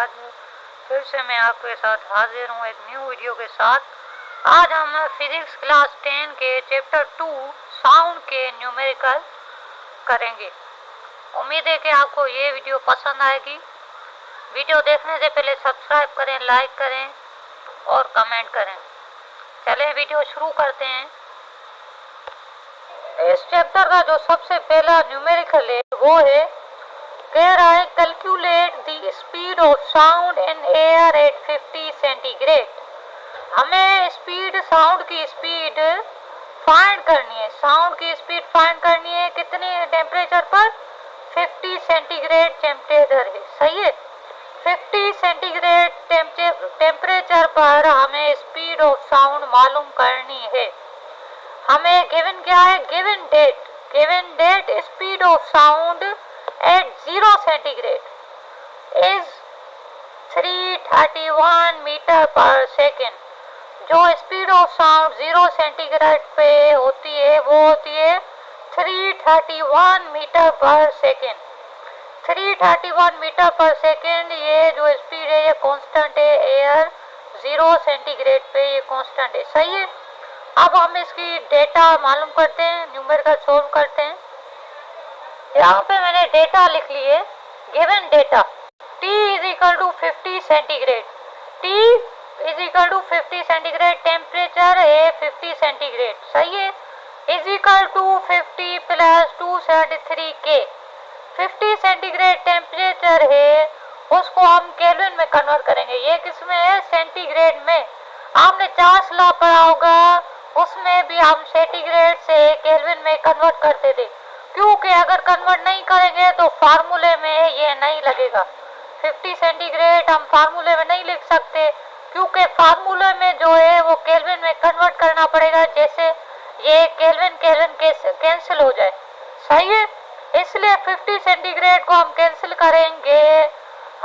बाद फिर से मैं आपके साथ हाजिर हूँ एक न्यू वीडियो के साथ। आज हम फिजिक्स क्लास 10 के चैप्टर 2 साउंड के न्यूमेरिकल करेंगे। उम्मीद है कि आपको ये वीडियो पसंद आएगी। वीडियो देखने से पहले सब्सक्राइब करें, लाइक करें और कमेंट करें। चलें वीडियो शुरू करते हैं। इस चैप्टर का जो सबसे पहला न्यूमेरिकल है वो है, कह रहा है calculate the speed of sound in air at 50 centigrade. हमें स्पीड, साउंड की स्पीड फाइंड करनी है। साउंड की स्पीड फाइंड करनी है कितने टेम्परेचर पर? 50 सेंटीग्रेड टेम्परेचर है, सही है। 50 सेंटीग्रेड टेम्परेचर पर हमें स्पीड ऑफ साउंड मालूम करनी है। हमें गिवन क्या है? Given that speed of sound at 0 centigrade is 331 meter per second. जो स्पीड ऑफ साउंड 0 सेंटीग्रेड पे होती है वो होती है 331 meter per second. 331 meter per second ये जो स्पीड है ये कांस्टेंट है। एयर 0 सेंटीग्रेड पे ये कांस्टेंट है, सही है। अब हम इसकी डेटा मालूम करते हैं, न्यूमेरिकल सोल्व करते हैं। यहाँ पे मैंने डेटा लिख ली है। Given data T is equal to 50 centigrade. T is equal to 50 centigrade, temperature है 50 सेंटीग्रेड, सही है। Is equal to 50 plus 273 K। 50 centigrade temperature है, उसको हम केल्विन में कन्वर्ट करेंगे। ये किसमें है? सेंटीग्रेड में। आपने चार्ल्स लॉ पढ़ा होगा, उसमें भी हम सेंटीग्रेड से केल्विन में कन्वर्ट करते थे, क्योंकि अगर कन्वर्ट नहीं करेंगे तो फार्मूले में ये नहीं लगेगा। 50 सेंटीग्रेड हम फार्मूले में नहीं लिख सकते, क्योंकि फार्मूले में जो है वो केल्विन में कन्वर्ट करना पड़ेगा, जैसे ये केल्विन कैंसिल हो जाए, सही है। इसलिए 50 सेंटीग्रेड को हम कैंसिल करेंगे,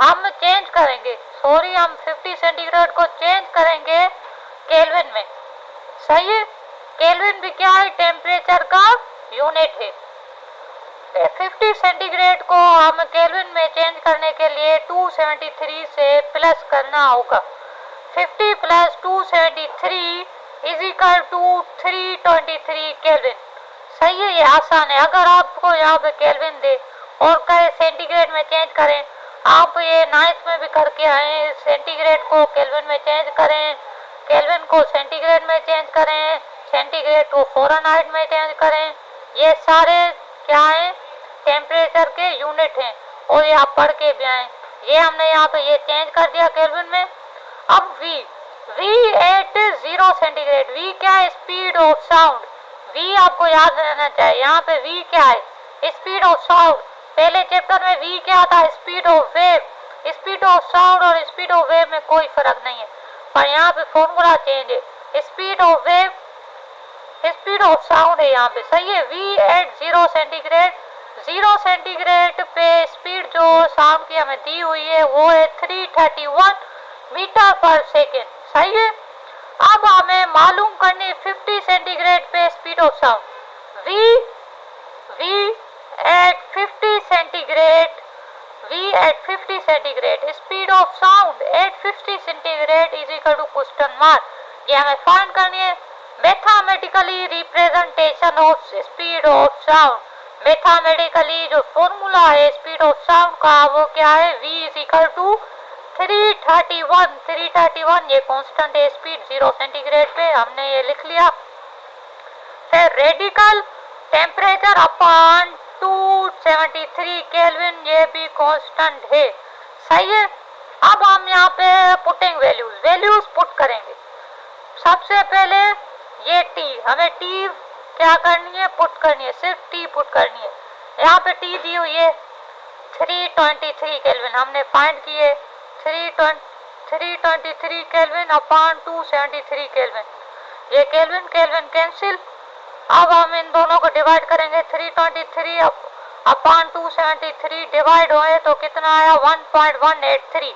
हम चेंज करेंगे, हम 50 सेंटीग्रेड को चेंज करेंगे केल्विन में, सही है। केल्विन भी क्या है? टेम्परेचर का यूनिट है। 50 सेंटीग्रेड को हम केल्विन में चेंज करने के लिए 273 से प्लस करना होगा। 50 plus 273 is equal to 323 kelvin, सही है। ये आसान है। अगर आपको यहाँ पे केल्विन दे और कहे सेंटीग्रेड में चेंज करें, आप ये 9th में भी करके आए, सेंटीग्रेड को केल्विन में चेंज करें, केल्विन को सेंटीग्रेड में चेंज करें, सेंटीग्रेड को फ़ारेनहाइट में चेंज करें। ये सारे क्या है? टेम्परेचर के यूनिट हैं और ये आप पढ़ के भी आए। ये हमने यहाँ पे ये चेंज कर दिया केल्विन में। अब V एट 0 सेंटीग्रेड, V क्या है? Speed of sound. V आपको याद रहना चाहिए। यहाँ पे V क्या है? Speed of sound. पहले चैप्टर में V क्या था? Speed of wave. Speed of sound और स्पीड ऑफ वेव में कोई फर्क नहीं है, पर यहाँ पे फॉर्मूला चेंज है। Speed of wave, speed of sound है यहाँ पे, सही है। V एट 0 सेंटीग्रेड, 0 सेंटीग्रेड पे स्पीड जो साउंड की हमें दी हुई है वो है 331 मीटर पर सेकेंड, सही है। अब हमें मालूम करनी 50 सेंटीग्रेड पे speed of sound. V at 50 centigrade, V at 50 centigrade, speed of sound at 50 centigrade is equal to question mark. ये हमें फाइंड करनी है। Mathematically representation of speed of sound, mathematically जो फॉर्मूला है स्पीड ऑफ साउंड का वो क्या है? V इज इक्वल टू 331 ये कांस्टेंट है स्पीड 0 सेंटीग्रेड पे, हमने ये लिख लिया। फिर रेडिकल टेम्परेचर अपॉन 273 केल्विन, ये भी कांस्टेंट है, सही है। अब हम यहाँ पे पुटिंग वैल्यूज पुट करेंगे। सबसे पहले ये T, हमें T क्या करनी है? पुट करनी है, सिर्फ T पुट करनी है। यहाँ पे T दी हुई है 323 केल्विन, हमने फाइंड किए 323 केल्विन अपॉन 273 केल्विन। ये केल्विन कैंसिल। अब हम इन दोनों को डिवाइड करेंगे। 323 अपॉन 273 डिवाइड होए तो कितना आया? 1.183।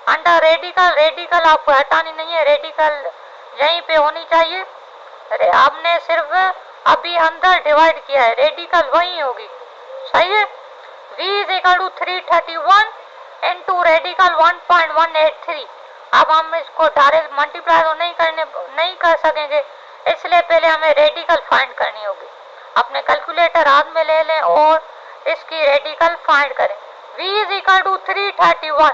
अंडर रेडिकल आपको हटानी नहीं है, रेडिकल यहीं पे होनी चाहिए। अरे आपने सिर्फ अभी अंदर डिवाइड किया है, रेडिकल वही होगी, सही है। V is equal to 331 into radical 1.183। अब हम इसको डायरेक्ट मल्टीप्लाई तो नहीं कर सकेंगे, इसलिए पहले हमें रेडिकल फाइंड करनी होगी। अपने कैलकुलेटर हाथ में ले लें और इसकी रेडिकल फाइंड करें। v is equal to 331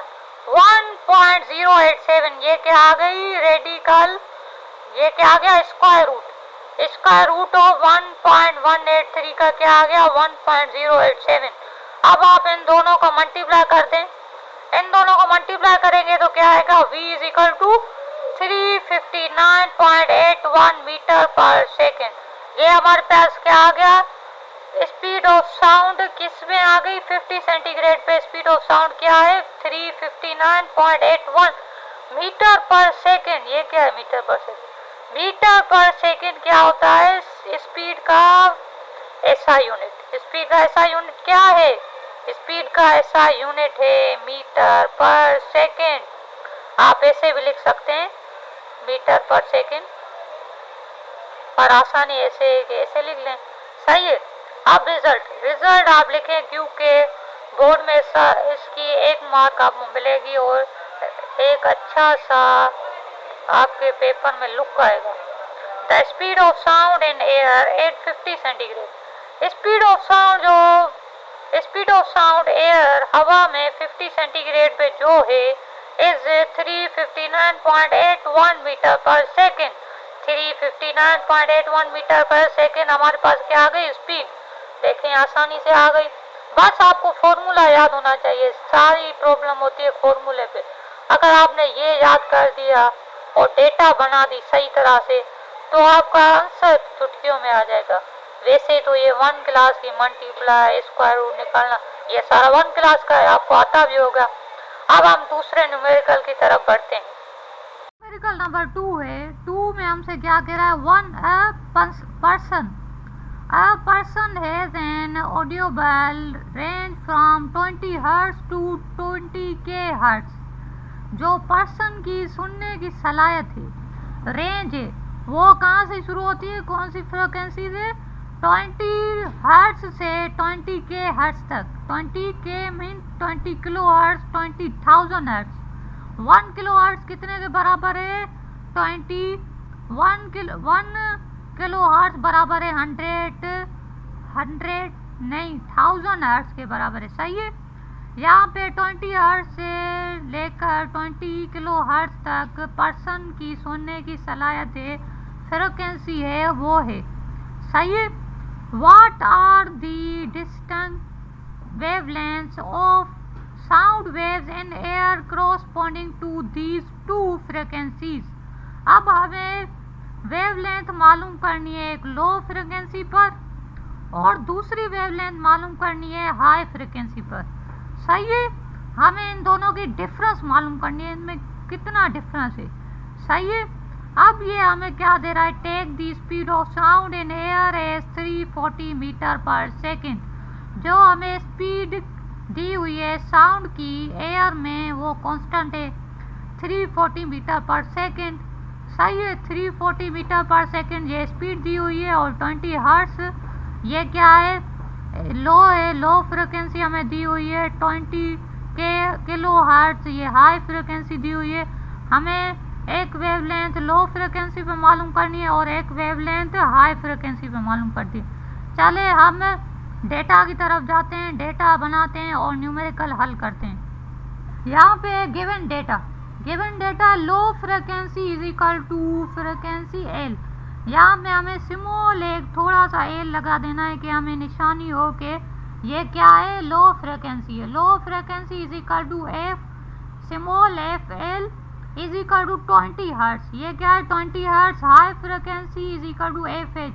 1.087। ये क्या आ गई रेडिकल, ये क्या आ गया स्क्वायर रूट ऑफ 1.183 का क्या आ गया 1.087। अब आप इन दोनों को मल्टीप्लाई कर दें, इन दोनों को मल्टीप्लाई करेंगे तो क्या आएगा v is equal to 359.81 meter per second. ये हमारे पास क्या आ गया, स्पीड ऑफ साउंड किस में आ गई 50 सेंटीग्रेड पे स्पीड ऑफ साउंड क्या है 359.81 मीटर पर सेकेंड। ये क्या है metre per second, metre per second क्या होता है स्पीड का एसआई यूनिट। स्पीड का एसआई यूनिट क्या है, स्पीड का एसआई यूनिट है मीटर पर सेकेंड। आप ऐसे भी लिख सकते हैं मीटर पर सेकेंड, पर आसानी ऐसे लिख लें, सही है। अब रिजल्ट आप लिखें क्योंकि बोर्ड में इसकी 1 मार्क आपको मिलेगी और एक अच्छा सा आपके पेपर में लुक आएगा। The speed of sound in air 850 centigrade. Speed of sound air हवा में 50 सेंटीग्रेड पे जो है is 359.81 meter per second. 359.81 meter per second हमारे पास क्या आ गई स्पीड, देखें आसानी से आ गई। बस आपको फॉर्मूला याद होना चाहिए, सारी प्रॉब्लम होती है फॉर्मूले पे। अगर आपने ये याद कर दिया और डेटा बना दी सही तरह से तो आपका आंसर चुटकियों में आ जाएगा। वैसे तो ये 1 क्लास की मल्टीप्लाई स्क्वायर रूट निकालना ये सारा 1 क्लास का है, आपको आता भी होगा। अब हम दूसरे न्यूमेरिकल की तरफ बढ़ते हैं। न्यूमेरिकल नंबर 2 है। 2 में हमसे क्या कह रहा है, A person has an audible range from 20 Hz to 20K Hz। जो पर्सन की सुनने की सलाहियत है, रेंज है, वो कहाँ से शुरू होती है, कौन सी फ्रिक्वेंसी से, 20 हर्ट्ज से 20K हर्ट्ज तक। 20K mean 20 kilo hertz, 20,000 hertz. 1 kilo hertz कितने के बराबर है 1 किलो हर्ट्ज बराबर है 1000 हर्ट्ज के बराबर है, सही है। यहाँ पे 20 हर्ट्ज से लेकर 20 किलो हर्ट्ज तक पर्सन की सुनने की सलाहियत है, फ्रिक्वेंसी है, वो है, सही है। What are the distant wavelengths of sound waves in air corresponding to these two frequencies? अब हमें वेवलेंथ मालूम करनी है एक लो फ्रिक्वेंसी पर और दूसरी वेवलेंथ मालूम करनी है हाई फ्रिक्वेंसी पर, सही है। हमें इन दोनों की डिफरेंस मालूम करनी है, इनमें कितना डिफरेंस है, सही है। अब ये हमें क्या दे रहा है, take the speed of sound in air as 340 metre per second. जो हमें स्पीड दी हुई है साउंड की एयर में वो कांस्टेंट है 340 मीटर पर सेकेंड, सही है। 340 मीटर पर सेकेंड ये स्पीड दी हुई है और 20 हर्ट्ज ये क्या है, लो है, लो फ्रिक्वेंसी हमें दी हुई है 20 किलो हर्ट्ज, ये हाई फ्रिक्वेंसी दी हुई है। हमें एक वेवलेंथ लो फ्रिक्वेंसी पे मालूम करनी है और एक वेवलेंथ हाई फ्रिक्वेंसी पे मालूम करती है। चले हम डेटा की तरफ जाते हैं, डेटा बनाते हैं और न्यूमेरिकल हल करते हैं। यहाँ पे given data low frequency is equal to frequency L. यहाँ पे हमें स्मॉल एक थोड़ा सा एल लगा देना है कि हमें निशानी हो के ये क्या है, लो फ्रिक्वेंसी है। Low frequency is equal to F small F L is equal to 20 hertz, ये क्या है 20 hertz. High frequency is equal to F H.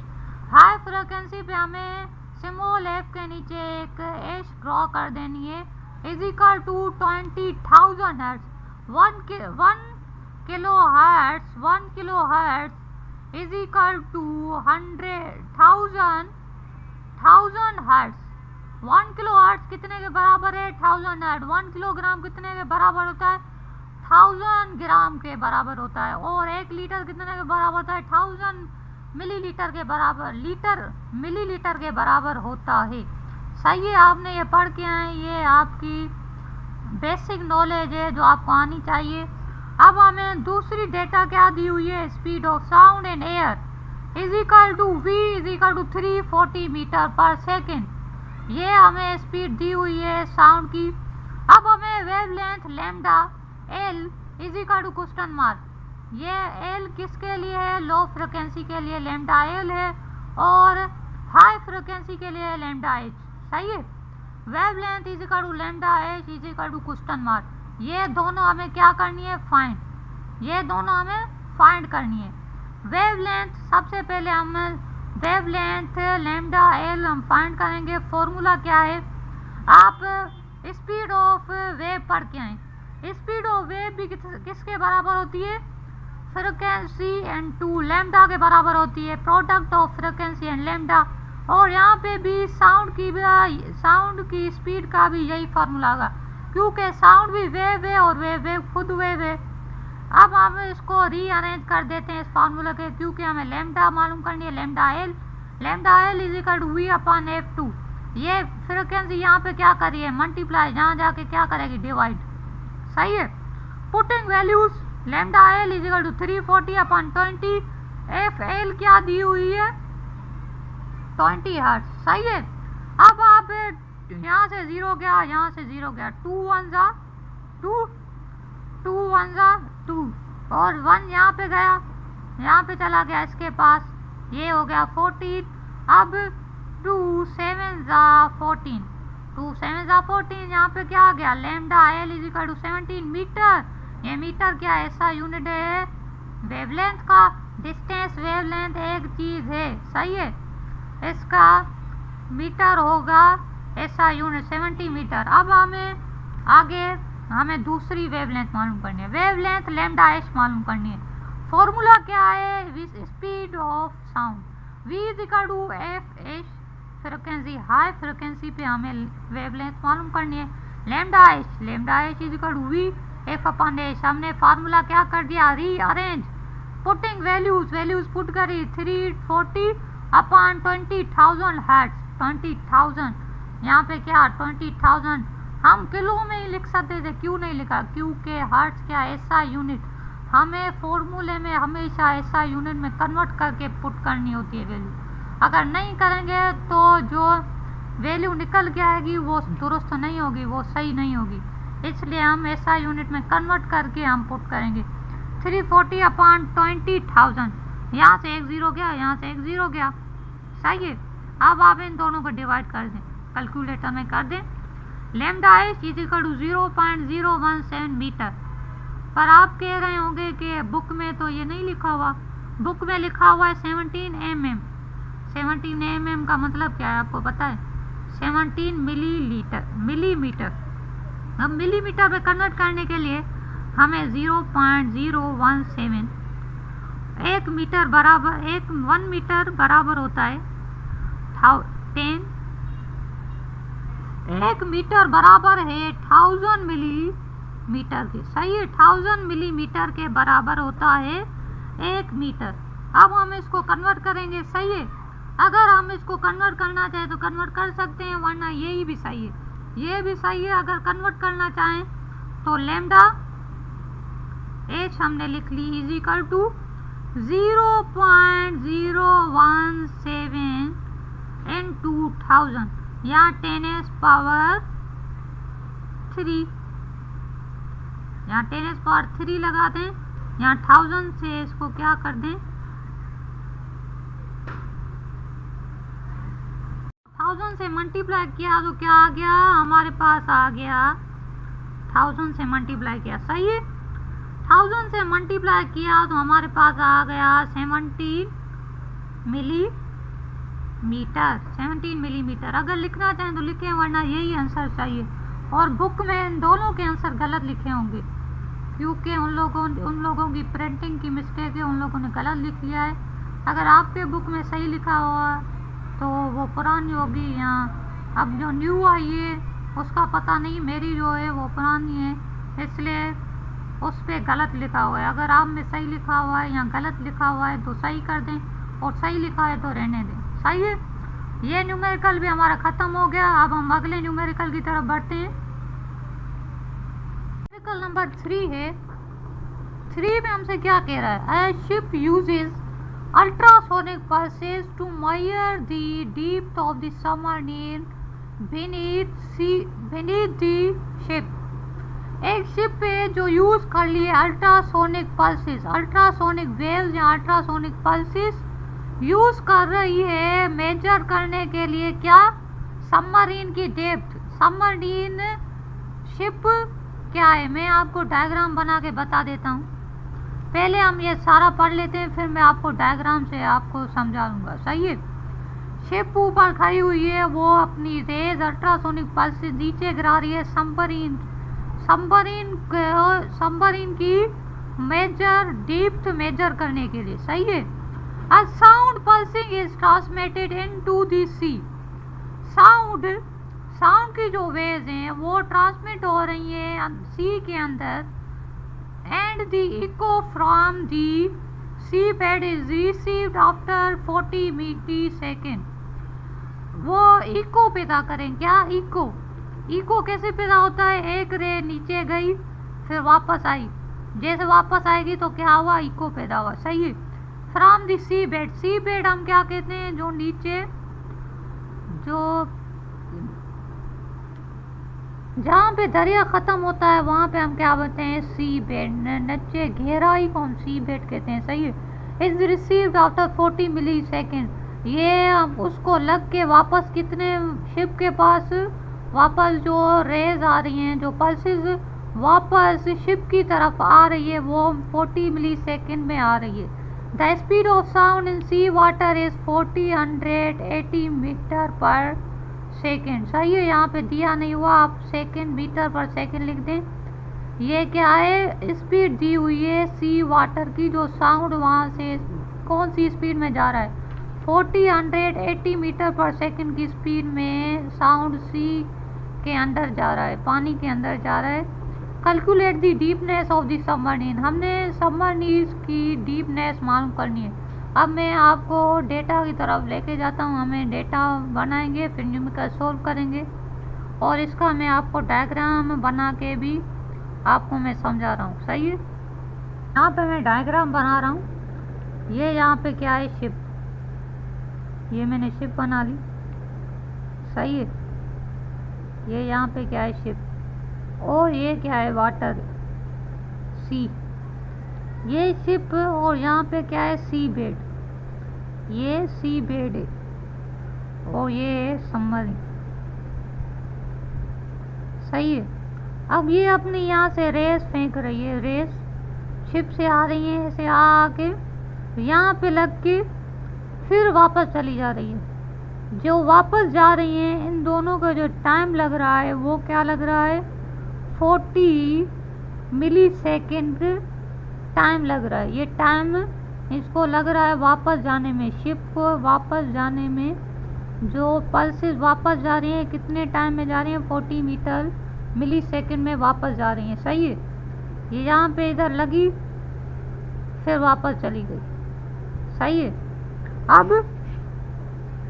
High frequency पे हमें स्मॉल एफ के नीचे एक एच ड्रॉ कर देनी है, is equal to 20,000 hertz. 1 kilo hertz is equal to 100,000 hertz. 1 kilo hertz कितने के बराबर है 1000 हर्ट्ज। 1 किलोग्राम कितने के बराबर होता है 1000 ग्राम के बराबर होता है और 1 लीटर कितने के बराबर होता है 1000 मिलीलीटर के बराबर, मिलीलीटर के बराबर होता है, सही है। आपने ये पढ़ के आए, ये आपकी बेसिक नॉलेज है जो आपको आनी चाहिए। अब हमें दूसरी डेटा क्या दी हुई है, speed of sound in air is equal to v is equal to 340 metre per second. ये हमें स्पीड दी हुई है साउंड की। अब हमें wavelength lambda l is equal to question mark, ये l किसके लिए है, लो फ्रिक्वेंसी के लिए लैम्डा l है और हाई फ्रिक्वेंसी के लिए लैम्डा h, सही है। Wavelength is equal to lambda h is equal to question mark, ये दोनों हमें क्या करनी है, फाइंड, ये दोनों हमें फाइंड करनी है। वेवलेंथ सबसे पहले हम वेवलेंथ लैम्डा l हम फाइंड करेंगे। फॉर्मूला क्या है, आप स्पीड ऑफ वेव पढ़ के आए। स्पीड ऑफ वेव भी किसके बराबर होती है, फ्रिक्वेंसी एंड टू लैम्डा के बराबर होती है, product of frequency and lambda. और यहाँ पे भी साउंड की स्पीड का भी यही फार्मूला होगा, क्योंकि साउंड भी वेव है और वेव खुद वेव है। अब हम इसको रीअरेंज कर देते हैं इस फार्मूला के, क्योंकि हमें लैम्डा मालूम करनी है, lambda L is equal to V upon f2। ये फ्रिक्वेंसी यहाँ पे क्या करी है, मल्टीप्लाई, जहाँ जाके क्या करेगी, डिवाइड, सही है। Putting values lambda L is equal to 340 upon 20, F L क्या दी हुई है, 20 हर्ट्ज, सही है। अब आप यहाँ से 0 गया, यहाँ से 0 गया, 2 1 जा 2, 2 1 जा 2 और 1 यहाँ पे गया, यहाँ पे चला गया इसके पास, ये हो गया 14। अब 2 7 जा 14, 2 7 जा 14, यहाँ पे क्या आ गया, lambda L is equal to 17 meter. ये मीटर क्या है, ऐसा यूनिट है वेवलेंथ का, डिस्टेंस वेवलेंथ एक चीज है, सही है। इसका मीटर होगा ऐसा यूनिट 70 मीटर। अब हमें दूसरी वेवलेंथ मालूम करनी है, वेवलेंथ लैम्डा एच मालूम करनी है। फॉर्मूला क्या है, speed of sound v is equal to F H, frequency high frequency पे हमें वेवलेंथ मालूम करनी है, lambda H is equal to V F upon H. हमने फार्मूला क्या कर दिया, रीअरेंज, पुटिंग वैल्यूज पुट करी, 340 अपॉन 20,000 हर्ट्ज, 20,000 यहाँ पे क्या 20,000 हम किलो में ही लिख सकते थे, क्यों नहीं लिखा, क्योंकि हर्ट्ज क्या ऐसा यूनिट हमें फॉर्मूले में हमेशा ऐसा यूनिट में कन्वर्ट करके पुट करनी होती है वैल्यू। अगर नहीं करेंगे तो जो वैल्यू निकल के आएगी वो दुरुस्त नहीं होगी, वो सही नहीं होगी, इसलिए हम ऐसा यूनिट में कन्वर्ट करके हम पुट करेंगे। 340 अपॉन 20,000, यहाँ से 1 0 गया, यहाँ से 1 0 गया, सही है। अब आप इन दोनों को डिवाइड कर दें, कैलकुलेटर में कर दें। Lambda H is equal to 0.017 meter. पर आप कह रहे होंगे कि बुक में तो ये नहीं लिखा हुआ, बुक में लिखा हुआ है 17 mm। 17 mm का मतलब क्या है आपको पता है, 17 मिलीमीटर। अब मिलीमीटर में कन्वर्ट करने के लिए हमें 0.017, 1 मीटर बराबर होता है 10, 1 मीटर बराबर है 1000 मिलीमीटर के, सही है। 1000 मिलीमीटर के बराबर होता है 1 मीटर। अब हम इसको कन्वर्ट करेंगे, सही है। अगर हम इसको कन्वर्ट करना चाहें तो कन्वर्ट कर सकते हैं, वरना यही भी सही है, ये भी सही है। अगर कन्वर्ट करना चाहें तो लैम्डा एच हमने लिख ली इज इक्वल टू 0.017 into 1000, यहाँ 10s पावर 3 लगा दें, यहाँ 1000 से इसको क्या कर दें, 1000 से मल्टीप्लाई किया तो क्या आ गया, हमारे पास आ गया 1000 से मल्टीप्लाई किया, सही है। 1000 से मल्टीप्लाई किया तो हमारे पास आ गया 17 मिलीमीटर। अगर लिखना चाहें तो लिखें, वरना यही आंसर चाहिए। और बुक में इन दोनों के आंसर गलत लिखे होंगे, क्योंकि उन लोगों की प्रिंटिंग की मिस्टेक है, उन लोगों ने गलत लिख लिया है। अगर आपके बुक में सही लिखा हुआ तो वो पुरानी होगी, या अब जो न्यू आई है उसका पता नहीं, मेरी जो है वो पुरानी है, इसलिए उस पर गलत लिखा हुआ है। अगर आप में सही लिखा हुआ है या गलत लिखा हुआ है तो सही कर दें, और सही लिखा है तो रहने दें, सही है। ये न्यूमेरिकल भी हमारा ख़त्म हो गया। अब हम अगले न्यूमेरिकल की तरफ बढ़ते हैं। प्रैक्टिकल नंबर 3 है। 3 में हमसे क्या कह रहा है? A ship uses ultrasonic pulses to measure the depth of the submarine beneath the ship। एक शिप पे जो यूज कर लिए अल्ट्रासोनिक पल्सेस, अल्ट्रासोनिक वेव्स या अल्ट्रासोनिक पल्सेस यूज कर रही है मेजर करने के लिए क्या? सबमरीन की डेप्थ। सबमरीन शिप क्या है, मैं आपको डायग्राम बना के बता देता हूँ। पहले हम ये सारा पढ़ लेते हैं, फिर मैं आपको डायग्राम से आपको समझा दूंगा। सही है। शिप ऊपर खड़ी हुई है, वो अपनी रेज अल्ट्रासोनिक पल्स से नीचे गिरा रही है सबमरीन की मेजर डेप्थ मेजर करने के लिए। सही है। A sound pulsing is transmitted into the sea। Sound की जो वेव्स हैं वो ट्रांसमिट हो रही है सी के अंदर। And the echo from the sea bed is received after 40 millisecond. वो इको पैदा करें। क्या इको कैसे पैदा होता है? एक रे नीचे गई फिर वापस आई, जैसे वापस आएगी तो क्या हुआ? इको पैदा हुआ। सही है। फ्रॉम द सी बेड हम क्या कहते हैं? जो नीचे जो जहाँ पे दरिया ख़त्म होता है वहाँ पे हम क्या बोलते हैं? सी बेड। नीचे गहराई को हम सी बेड कहते हैं। सही है। Is received after 40 मिली-सेकेंड। ये उसको लग के वापस कितने शिप के पास वापस जो रेज आ रही हैं, जो पल्सेस वापस शिप की तरफ आ रही है, वो 40 मिली-सेकेंड में आ रही है। The speed of sound in sea water is 480 meter per second. सही है। यहाँ पे दिया नहीं हुआ, आप सेकेंड मीटर पर सेकेंड लिख दें। ये क्या है? स्पीड दी हुई है सी वाटर की, जो साउंड वहाँ से कौन सी स्पीड में जा रहा है? 480 मीटर पर सेकेंड की स्पीड में साउंड सी के अंदर जा रहा है, पानी के अंदर जा रहा है। Calculate the deepness of the submarine. हमने सबमरीन की डीपनेस मालूम करनी है। अब मैं आपको डेटा की तरफ लेके जाता हूँ। हमें डेटा बनाएंगे, फिर न्यूमेरिकल सोल्व करेंगे, और इसका मैं आपको डायग्राम बना के भी आपको मैं समझा रहा हूँ। सही है। यहाँ पे मैं डायग्राम बना रहा हूँ। ये यहाँ पे क्या है? शिप। ये मैंने शिप बना ली। सही है। ये यहाँ पे क्या है? शिप। और ये क्या है? वाटर, सी। ये शिप और यहाँ पे क्या है? सी बेड। ये सी बेड है और ये है सबमरीन। सही है। अब ये अपनी यहाँ से रेस फेंक रही है, रेस शिप से आ रही है, ऐसे आके यहाँ पे लग के फिर वापस चली जा रही है। जो वापस जा रही है, इन दोनों का जो टाइम लग रहा है वो क्या लग रहा है? 40 मिली-सेकेंड टाइम लग रहा है। ये टाइम इसको लग रहा है वापस जाने में, शिप को वापस जाने में। जो पल्सेस वापस जा रही हैं कितने टाइम में जा रही हैं? 40 मिली-सेकेंड में वापस जा रही हैं। सही है। ये यहाँ पे इधर लगी फिर वापस चली गई। सही है। अब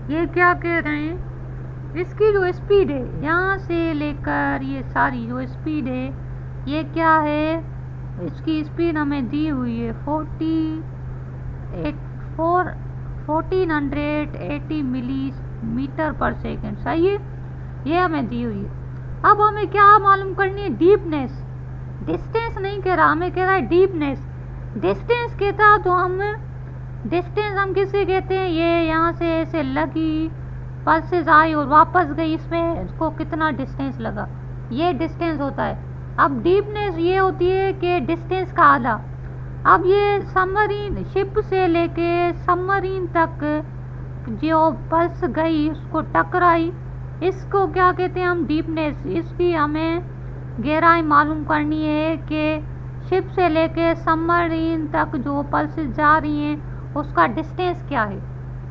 ये क्या कह रहे हैं? इसकी जो स्पीड है यहाँ से लेकर ये सारी जो स्पीड है, ये क्या है? इसकी स्पीड हमें दी हुई है 1480 मिली-मीटर पर सेकेंड। सही है। ये हमें दी हुई है। अब हमें क्या मालूम करनी है? डीपनेस। डिस्टेंस नहीं कह रहा, हमें कह रहा है डीपनेस। डिस्टेंस कहता तो हम डिस्टेंस हम किसे कहते हैं? ये यहाँ से ऐसे लगी, पल्सेस आई और वापस गई, इसमें इसको कितना डिस्टेंस लगा, ये डिस्टेंस होता है। अब डीपनेस ये होती है कि डिस्टेंस का आधा। अब ये सबमरीन शिप से लेके सबमरीन तक जो पल्स गई उसको टकराई, इसको क्या कहते हैं हम? डीपनेस। इसकी हमें गहराई मालूम करनी है कि शिप से लेके सबमरीन तक जो पल्सेस जा रही हैं उसका डिस्टेंस क्या है।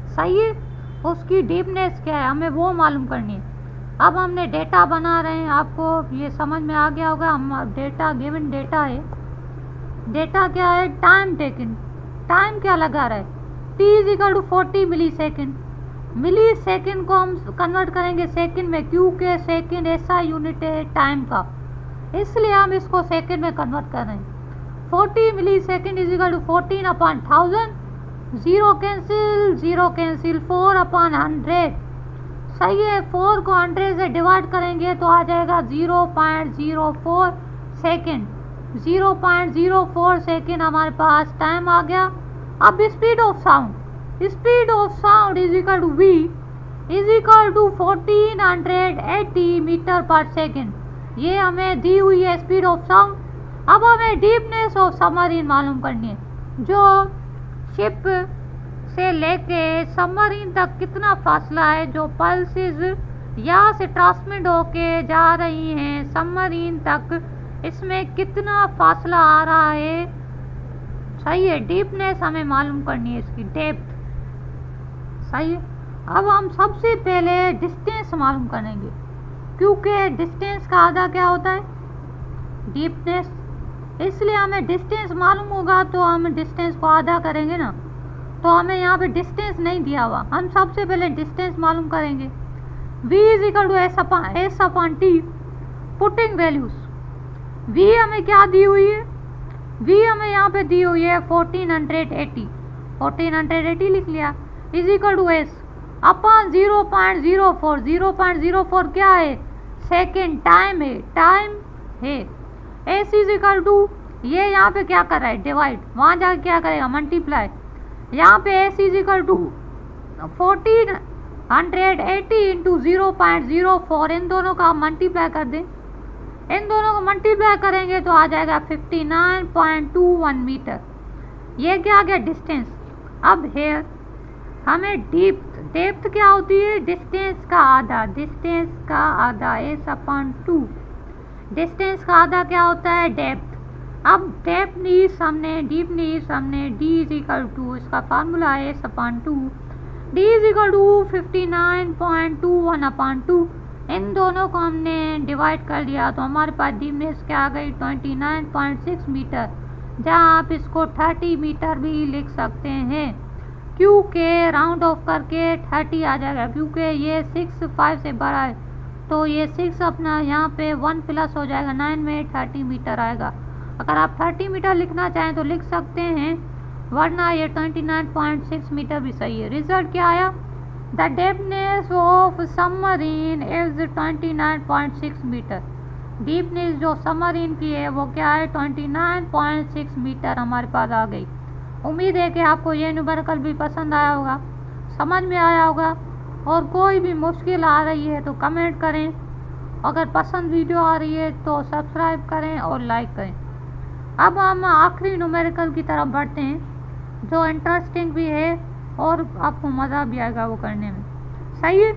सही है। उसकी डीपनेस क्या है, हमें वो मालूम करनी है। अब हमने डेटा बना रहे हैं, आपको ये समझ में आ गया होगा। हम डेटा गिवन डेटा है। डेटा क्या है? Time taken. टाइम क्या लगा रहा है? t = 40 मिली-सेकेंड। मिली-सेकेंड को हम कन्वर्ट करेंगे सेकेंड में, क्योंकि सेकेंड ऐसा यूनिट है टाइम का। इसलिए हम इसको सेकंड में कन्वर्ट कर रहे हैं। 40 millisecond is equal to 14/1000, 0 cancel 4/100। सही है, 4 को 100 से डिवाइड करेंगे तो आ जाएगा 0.04 सेकेंड। 0.04 सेकेंड हमारे पास टाइम आ गया। अब speed of sound is equal to v is equal to 1480 meter per second. ये हमें दी हुई है स्पीड ऑफ साउंड। अब हमें डीपनेस ऑफ सबमरीन मालूम करनी है, जो शिप से लेके सबमरीन तक कितना फासला है, जो पल्सेस यहाँ से ट्रांसमिट होके जा रही हैं सबमरीन तक, इसमें कितना फासला आ रहा है। सही है, डीपनेस हमें मालूम करनी है, इसकी डेप्थ। सही है। अब हम सबसे पहले डिस्टेंस मालूम करेंगे, क्योंकि डिस्टेंस का आधा क्या होता है, डीपनेस। इसलिए हमें डिस्टेंस मालूम होगा तो हम डिस्टेंस को आधा करेंगे ना। तो हमें यहाँ पे डिस्टेंस नहीं दिया हुआ, हम सबसे पहले डिस्टेंस मालूम करेंगे। v is equal to S upon T. Putting values, v हमें क्या दी हुई है, v हमें यहाँ पे दी हुई है 1480 लिख लिया, is equal to S upon 0.04। 0.04 क्या है, सेकेंड टाइम है। एस इज इक्वल टू, ये यहाँ पे क्या कर रहा है, डिवाइड, वहाँ जाके क्या करेगा, मल्टीप्लाई। यहाँ पे S is equal to 1480 into 0.04, इन दोनों का मल्टीप्लाई कर दें। इन दोनों को मल्टीप्लाई करेंगे तो आ जाएगा 59.21 मीटर। ये क्या आ गया, डिस्टेंस। अब हेयर हमें डेप्थ क्या होती है, डिस्टेंस का आधा एस अपॉन 2। डिस्टेंस का आधा क्या होता है, डेप्थ। अब डीपनेस हमने डी इज इक्वल टू, इसका फार्मूला है S upon 2, D is equal to 59.21/2। इन दोनों को हमने डिवाइड कर दिया तो हमारे पास डीपनेस क्या आ गई, 29.6 मीटर, जहाँ आप इसको 30 मीटर भी लिख सकते हैं, क्योंकि राउंड ऑफ करके 30 आ जाएगा, क्योंकि ये 6 5 से बड़ा है तो ये 6 अपना यहाँ पे 1 प्लस हो जाएगा, 9 में 30 मीटर आएगा। अगर आप 30 मीटर लिखना चाहें तो लिख सकते हैं, वरना ये 29.6 मीटर भी सही है। रिजल्ट क्या आया, the depthness of submarine is 29.6 metre. Deepness जो सबमरीन की है वो क्या है, 29.6 मीटर हमारे पास आ गई। उम्मीद है कि आपको ये न्यूमेरिकल भी पसंद आया होगा, समझ में आया होगा, और कोई भी मुश्किल आ रही है तो कमेंट करें। अगर पसंद वीडियो आ रही है तो सब्सक्राइब करें और लाइक करें। अब हम आखिरी न्यूमेरिकल की तरफ बढ़ते हैं, जो इंटरेस्टिंग भी है और आपको मज़ा भी आएगा वो करने में। सही है।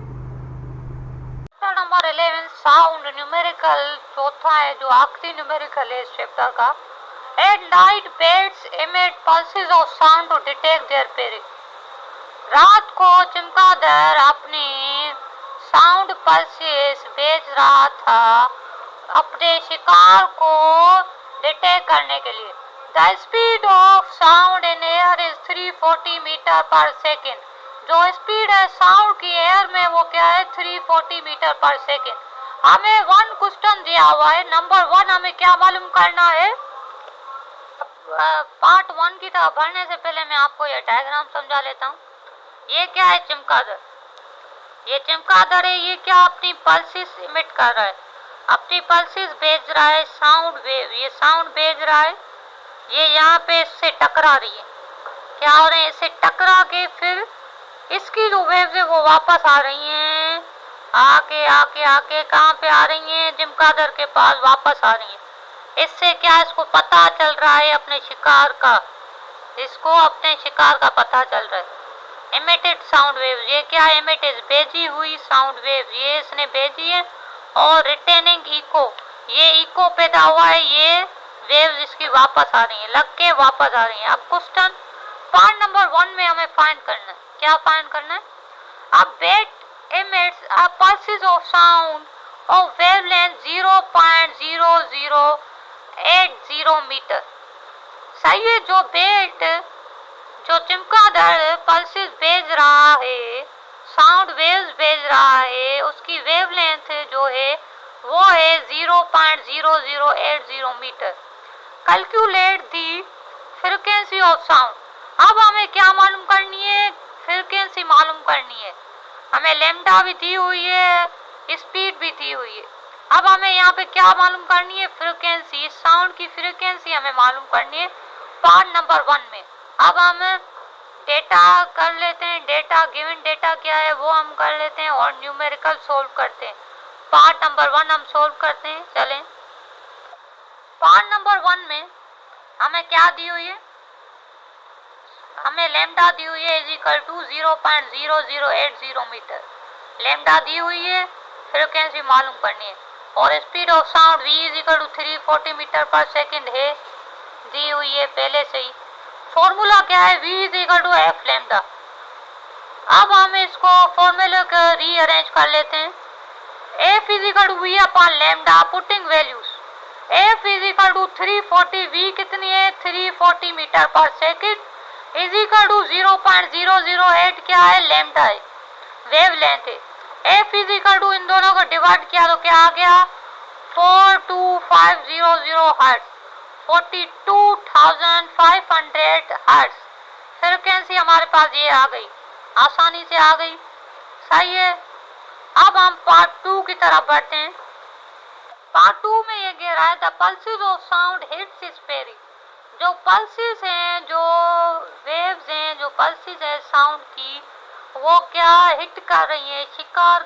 नंबर 11 साउंड न्यूमेरिकल, चौथा है जो आखिरी न्यूमेरिकल है इस चैप्टर का। At night birds emit pulses of sound to detect their prey। रात को चमगादड़ अपनी साउंड पल्सेस भेज रहा था अपने शिकार को डिटेक्ट करने के लिए। The speed of sound in air is 340 metre per second. जो स्पीड है साउंड की एयर में वो क्या है, 340 मीटर पर सेकेंड। हमें 1 क्वेश्चन दिया हुआ है। नंबर 1 हमें क्या मालूम करना है, पार्ट 1 की तरफ बढ़ने से पहले मैं आपको ये डायग्राम समझा लेता हूँ। ये क्या है, चमगादड़। ये चमगादड़ है, ये क्या अपनी पल्सेस इमिट कर रहा है, अपनी पल्सेस भेज रहा है, साउंड वेव, ये साउंड भेज रहा है। ये यहाँ पे इससे टकरा रही है, क्या हो रहे हैं, इससे टकरा के फिर इसकी जो वेव्स है वो वापस आ रही हैं, आके आके आके कहाँ पे आ रही हैं, चमगादड़ के पास वापस आ रही हैं। इससे क्या, इसको पता चल रहा है अपने शिकार का, इसको अपने शिकार का पता चल रहा है। इमिटेड साउंड वेव, ये क्या है, इमिटेड भेजी हुई साउंड वेव, ये इसने भेजी है। और रिटेनिंग इको, ये इको पैदा हुआ है, ये वेव्स इसकी वापस आ रही है, लग के वापस आ रही है। अब क्वेश्चन पार्ट नंबर 1 में हमें फाइंड करना है, क्या फाइंड करना है। अब bat emits a pulses of sound of wavelength 0.0080 मीटर। सही है, जो बेट, जो चमगादड़ पल्सेस भेज रहा है, साउंड वेव्स भेज रहा है, उसकी वेवलेंथ जो है वो है 0.0080 meter. Calculate the frequency of sound. अब हमें क्या मालूम करनी है, फ्रीक्वेंसी मालूम करनी है। हमें लैम्डा भी दी हुई है, स्पीड भी दी हुई है। अब हमें यहाँ पे क्या मालूम करनी है, फ्रीक्वेंसी, साउंड की फ्रीक्वेंसी हमें मालूम करनी है पार्ट नंबर 1 में। अब हम डेटा कर लेते हैं, डेटा गिवन डेटा क्या है वो हम कर लेते हैं और न्यूमेरिकल सोल्व करते हैं। पार्ट नंबर 1 हम सोल्व करते हैं। चलें, पार्ट नंबर 1 में हमें क्या दी हुई है, हमें लैम्डा दी हुई है is equal to 0.0080 metre. Lambda दी हुई है, फ्रीक्वेंसी मालूम करनी है और speed of sound v is equal to 340 metre पर सेकंड है, दी हुई है पहले से ही। फॉर्मूला क्या है, v is equal to F lambda. अब हम इसको फॉर्मूले को रीअरेंज कर लेते हैं। f is equal to v upon lambda, putting values. f is equal to 340, v कितनी है 340 मीटर पर सेकंड इज इक्वल टू 0.008 क्या है, लैम्डा है, वेव लेंथ है। f इज इक्वल टू इन दोनों को डिवाइड किया तो क्या आ गया 42500 हर्ट्ज, 42,500 हर्ट्ज। फ्रीक्वेंसी हमारे पास ये आ गई, आसानी से आ गई, सही है। अब हम पार्ट 2 की तरफ बढ़ते हैं। पार्ट 2 में ये कह रहा है the pulses of sound hits स्पेरी। जो पल्सेस हैं, जो वेव्स हैं, जो पल्सेस है साउंड की, वो क्या हिट कर रही है, शिकार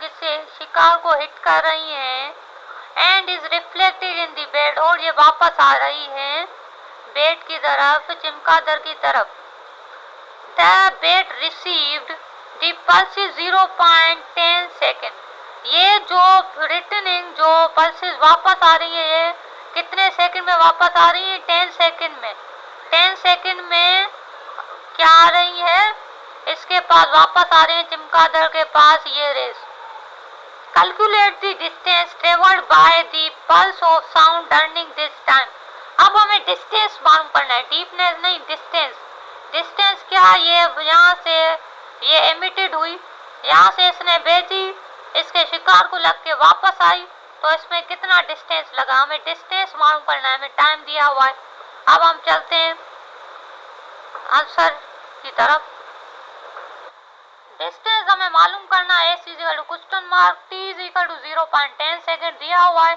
को हिट कर रही है and is reflected in the bed, और ये वापस आ रही है बेड की तरफ, चमगादड़ की तरफ। The bed received the pulses 0.10 second. ये जो रिटर्निंग जो पल्सेस वापस आ रही है, ये कितने सेकंड में वापस आ रही है, 10 सेकंड में। 10 सेकंड में क्या आ रही है, इसके पास वापस आ रहे हैं चमगादड़ के पास ये rays. Calculate the distance travelled by the pulse of sound during this time. अब हमें डिस्टेंस मालूम करना है, डीपनेस नहीं, डिस्टेंस। डिस्टेंस क्या, ये यहाँ से ये एमिटेड हुई, यहाँ से इसने भेजी, इसके शिकार को लग के वापस आई, तो इसमें कितना डिस्टेंस लगा, हमें डिस्टेंस मालूम करना है, हमें टाइम दिया हुआ है। अब हम चलते हैं आंसर की तरफ। डिस्टेंस हमें मालूम करना है, s equal to question mark t is equal to 0.10 second दिया हुआ है।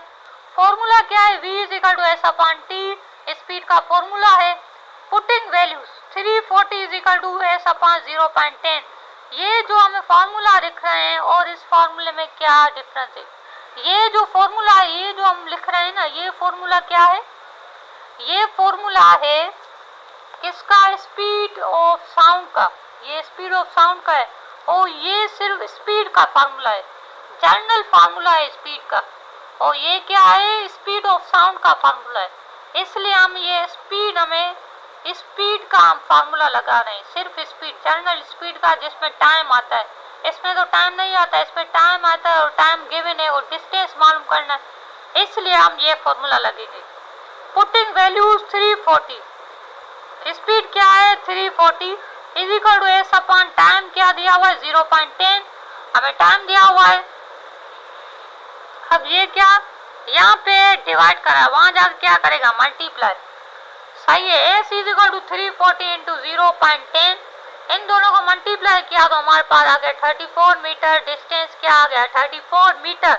फॉर्मूला क्या है, v is equal to s upon t, speed का फॉर्मूला है। Putting values 340 is equal to s upon 0.10। ये जो हमें फार्मूला लिख रहे हैं और इस फार्मूले में क्या डिफरेंस है, ये जो फार्मूला है, ये जो हम लिख रहे हैं ना, ये फार्मूला क्या है, ये फार्मूला है किसका, स्पीड ऑफ साउंड का। ये स्पीड ऑफ साउंड का है और ये सिर्फ स्पीड का फार्मूला है, जनरल फार्मूला है स्पीड का। और ये क्या है, स्पीड ऑफ साउंड का फार्मूला है। इसलिए हम ये स्पीड, हमें स्पीड का हम फार्मूला लगा रहे हैं, सिर्फ स्पीड, जनरल स्पीड का, जिसमें टाइम आता है। इसमें तो टाइम नहीं आता, इसमें टाइम आता है और टाइम गिवन है और डिस्टेंस मालूम करना है, इसलिए हम ये फार्मूला लगेंगे। पुटिंग वैल्यूज 340, स्पीड क्या है 340 is equal to S upon time क्या दिया हुआ है 0.10, हमें टाइम दिया हुआ है। अब ये क्या, यहाँ पे डिवाइड करा, वहां जाकर क्या करेगा, मल्टीप्लाई, सही है। S is equal to 340 into 0.10, इन दोनों को मल्टीप्लाई किया तो हमारे पास आ गया 34 मीटर। डिस्टेंस क्या आ गया 34 मीटर,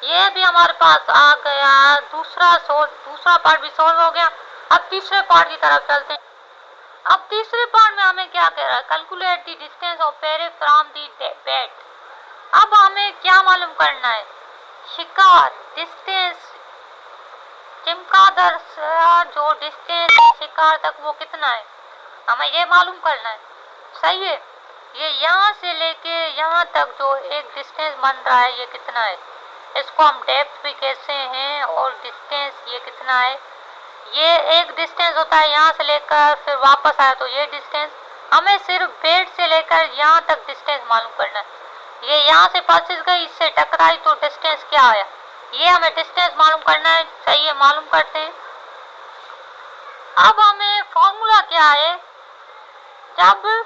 ये भी हमारे पास आ गया। दूसरा पार्ट भी सोल्व हो गया। अब तीसरे पार्ट की तरफ चलते हैं। अब तीसरे पार्ट में हमें क्या कह रहा है, कैलकुलेट द डिस्टेंस ऑफ पेरे फ्रॉम द बेड। अब हमें क्या मालूम करना है, शिकार डिस्टेंस, चमगादड़ से जो डिस्टेंस है शिकार तक वो कितना है, हमें ये मालूम करना है, सही है। ये यहाँ से लेके यहाँ तक जो एक डिस्टेंस बन रहा है ये कितना है, इसको हम डेप्थ भी कहते हैं, और डिस्टेंस ये कितना है, ये एक डिस्टेंस होता है यहाँ से लेकर फिर वापस आया तो ये डिस्टेंस। हमें सिर्फ बेड से लेकर यहाँ तक डिस्टेंस मालूम करना है। ये यहाँ से पल्सेस गई, इससे टकराई तो डिस्टेंस क्या आया, ये हमें डिस्टेंस मालूम करना है, सही है, मालूम करते हैं। अब हमें फॉर्मूला क्या है, जब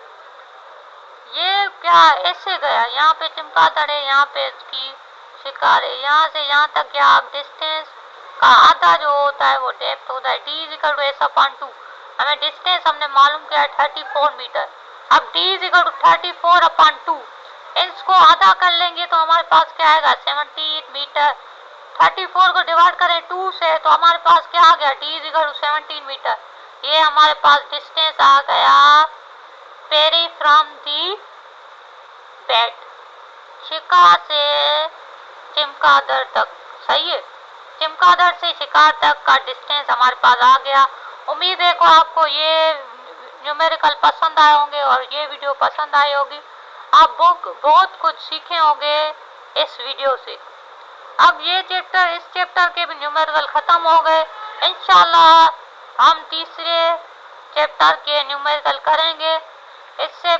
ये क्या ऐसे गया, यहाँ पे चमगादड़ है, यहाँ पे इसकी शिकार है। यहाँ से यहाँ तक क्या आप डिस्टेंस का आधा जो होता है वो डेप्थ होता है। D is equal to S upon 2। हमें डिस्टेंस हमने मालूम किया है 34 मीटर। अब D is equal to 34 upon 2, इसको आधा कर लेंगे तो हमारे पास क्या आएगा 17 मीटर। 34 को डिवाइड करें 2 से तो हमारे पास क्या आ गया, D is equal to 17 meter. ये हमारे पास डिस्टेंस आ गया पेरी फ्रॉम दी बेड, शिकार से चमगादड़ तक। सही है, चमगादड़ से शिकार तक का डिस्टेंस हमारे पास आ गया। उम्मीद है को आपको ये न्यूमेरिकल पसंद आए होंगे और ये वीडियो पसंद आई होगी। आप बहुत कुछ सीखे होंगे इस वीडियो से। अब ये चैप्टर, इस चैप्टर के भी न्यूमेरिकल खत्म हो गए। इंशाल्लाह हम तीसरे चैप्टर के न्यूमेरिकल करेंगे। इससे